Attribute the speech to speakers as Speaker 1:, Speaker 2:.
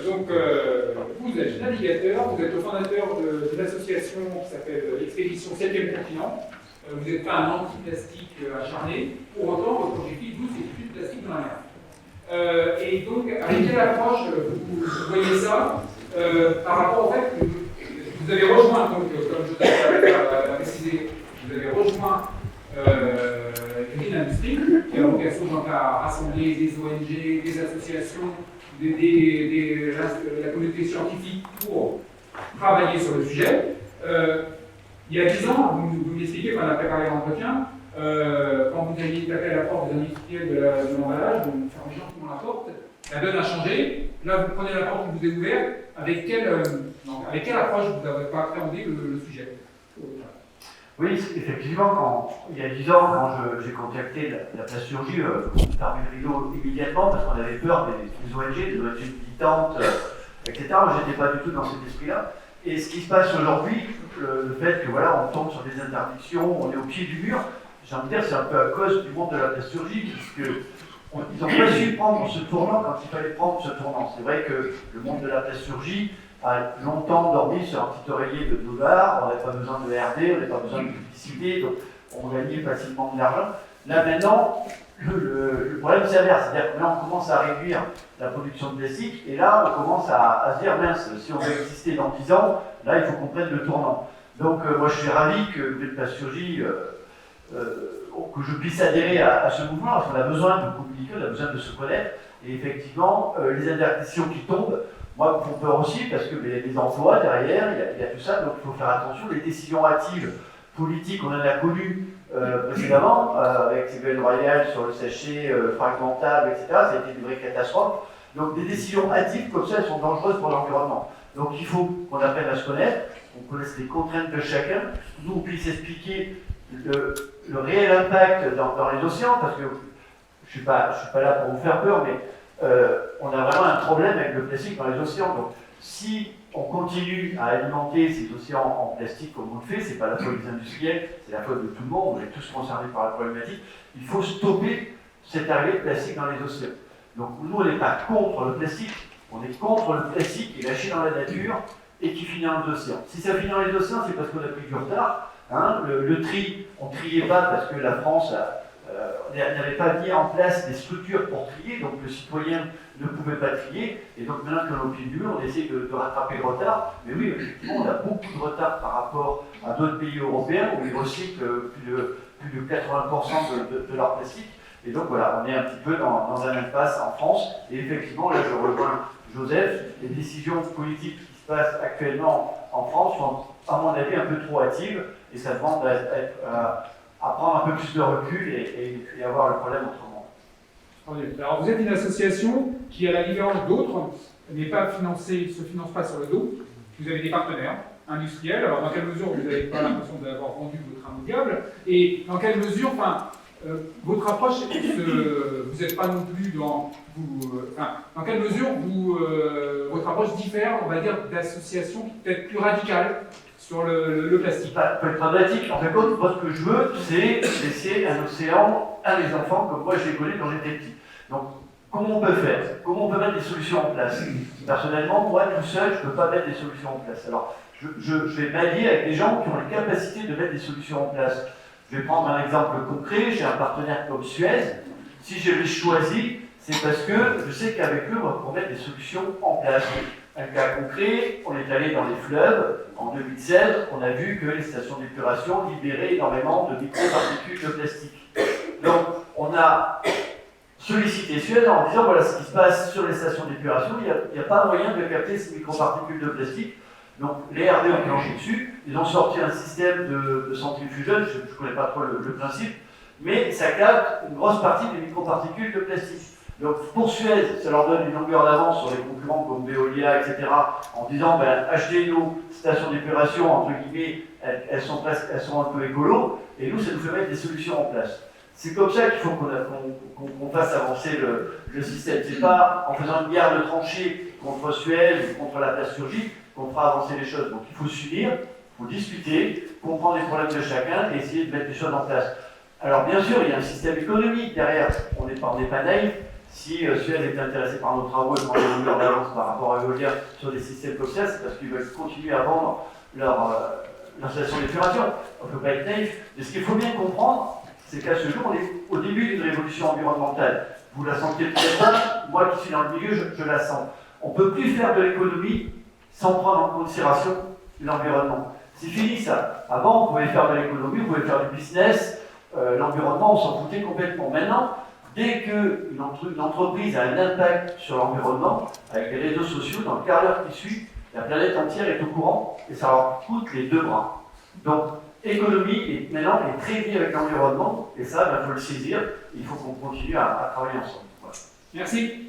Speaker 1: vous êtes navigateur, vous êtes le fondateur de l'association qui s'appelle l'Expédition 7e Continent. Vous n'êtes pas un anti-plastique acharné, pour autant, votre objectif, vous, c'est plus de plastique dans la mer. Et donc, avec quelle approche vous voyez ça par rapport au fait que vous avez rejoint, donc, comme je l'ai précisé, vous avez rejoint Green Industry, qui a vocation donc à rassembler des ONG, des associations, la communauté scientifique pour travailler sur le sujet. Il y a 10 ans, vous m'expliquez, quand on a préparé l'entretien, quand vous aviez tapé à la porte des industriels de l'emballage, vous fermez gentiment la porte, la donne a changé. Là, vous prenez la porte qui vous est ouverte. Avec quelle approche vous n'avez pas appréhendé le sujet?
Speaker 2: Oui, effectivement, il y a 10 ans, quand j'ai contacté la plasturgie, on fermé le rideau immédiatement parce qu'on avait peur des ONG, des ONG militantes, etc. Moi, je n'étais pas du tout dans cet esprit-là. Et ce qui se passe aujourd'hui, le fait que voilà, on tombe sur des interdictions, on est au pied du mur, j'ai envie de dire c'est un peu à cause du monde de la plasturgie, puisqu'ils n'ont pas su prendre ce tournant quand il fallait prendre ce tournant. C'est vrai que le monde de la plasturgie a longtemps dormi sur un petit oreiller de $, on n'avait pas besoin de RD, on n'avait pas besoin de publicité, donc on gagnait facilement de l'argent. Là maintenant, le problème s'inverse, c'est-à-dire que là on commence à réduire la production de plastique, et là on commence à se dire, mince, si on veut exister dans 10 ans, là il faut qu'on prenne le tournant. Donc moi je suis ravi que la plasturgie, que je puisse adhérer à ce mouvement, parce qu'on a besoin de communiquer, on a besoin de se connaître, et effectivement, les interdictions qui tombent, moi, me font peur aussi, parce que les emplois derrière, il y a tout ça, donc il faut faire attention. Les décisions hâtives politiques, on en a connues précédemment, avec Ségolène Royal sur le sachet fragmentable, etc. Ça a été une vraie catastrophe. Donc des décisions hâtives comme ça, elles sont dangereuses pour l'environnement. Donc il faut qu'on apprenne à se connaître, qu'on connaisse les contraintes de chacun, nous on puisse expliquer le réel impact dans les océans, parce que je ne suis pas là pour vous faire peur, mais on a vraiment un problème avec le plastique dans les océans. Donc, si on continue à alimenter ces océans en plastique comme on le fait, c'est pas la faute des industriels, c'est la faute de tout le monde, on est tous concernés par la problématique. Il faut stopper cette arrivée de plastique dans les océans. Donc, nous, on n'est pas contre le plastique, on est contre le plastique qui est lâché dans la nature et qui finit dans les océans. Si ça finit dans les océans, c'est parce qu'on a pris du retard. Hein. Le tri, on ne triait pas parce que la France n'avait pas mis en place des structures pour trier, donc le citoyen ne pouvait pas trier, et donc maintenant qu'on est au pied du mur, on essaie de rattraper le retard. Mais oui, effectivement, on a beaucoup de retard par rapport à d'autres pays européens où ils recyclent plus de 80% de leur plastique. Et donc voilà, on est un petit peu dans un impasse en France, et effectivement, là je rejoins Joseph, les décisions politiques qui se passent actuellement en France sont, à mon avis, un peu trop hâtives, et ça demande à prendre un peu plus de recul et avoir le problème autrement.
Speaker 1: Alors vous êtes une association qui, à la différence d'autres, n'est pas financée, se finance pas sur le dos. Vous avez des partenaires industriels. Alors dans quelle mesure vous n'avez pas l'impression d'avoir vendu votre immobiliable, et dans quelle mesure, votre approche, vous n'êtes pas non plus dans quelle mesure votre approche diffère, on va dire, d'associations peut-être plus radicales sur le plastique?
Speaker 2: Ça peut être dramatique. En fait, moi, ce que je veux, c'est laisser un océan à les enfants comme moi je les connais quand j'étais petit. Donc, comment on peut faire? Comment on peut mettre des solutions en place? Personnellement, moi, tout seul, je ne peux pas mettre des solutions en place. Alors, je vais m'allier avec des gens qui ont la capacité de mettre des solutions en place. Je vais prendre un exemple concret. J'ai un partenaire comme Suez. Si je l'ai choisi, c'est parce que je sais qu'avec eux, on va pouvoir mettre des solutions en place. Un cas concret, on est allé dans les fleuves, en 2016, on a vu que les stations d'épuration libéraient énormément de microparticules de plastique. Donc, on a sollicité Suez en disant, voilà ce qui se passe sur les stations d'épuration, il n'y a pas moyen de capter ces microparticules de plastique. Donc, les RD ont planché dessus, ils ont sorti un système de centrifugation, je ne connais pas trop le principe, mais ça capte une grosse partie des microparticules de plastique. Donc pour Suez, ça leur donne une longueur d'avance sur les concurrents comme Veolia, etc., en disant achetez nos stations d'épuration, entre guillemets, elles sont un peu écolo, et nous, ça nous fait mettre des solutions en place. C'est comme ça qu'il faut qu'on fasse avancer le système. C'est pas en faisant une guerre de tranchées contre Suez ou contre la plasturgie qu'on fera avancer les choses. Donc il faut s'unir, il faut discuter, comprendre les problèmes de chacun et essayer de mettre les choses en place. Alors bien sûr, il y a un système économique derrière, on n'est pas naïf. Si Suez est intéressé par nos travaux et prend des longueurs d'avance par rapport à Veolia sur des systèmes comme ça, c'est parce qu'ils veulent continuer à vendre leur station d'épuration. On ne peut pas être naïf. Mais ce qu'il faut bien comprendre, c'est qu'à ce jour, on est au début d'une révolution environnementale. Vous la sentez peut-être pas, moi qui suis dans le milieu, je la sens. On ne peut plus faire de l'économie sans prendre en considération l'environnement. C'est fini ça. Avant, on pouvait faire de l'économie, on pouvait faire du business, l'environnement, on s'en foutait complètement. Maintenant, dès qu'une entreprise a un impact sur l'environnement, avec les réseaux sociaux, dans le quart d'heure qui suit, la planète entière est au courant et ça leur coûte les deux bras. Donc, économie maintenant est très liée avec l'environnement et ça, il faut le saisir. Il faut qu'on continue à travailler ensemble. Voilà.
Speaker 1: Merci.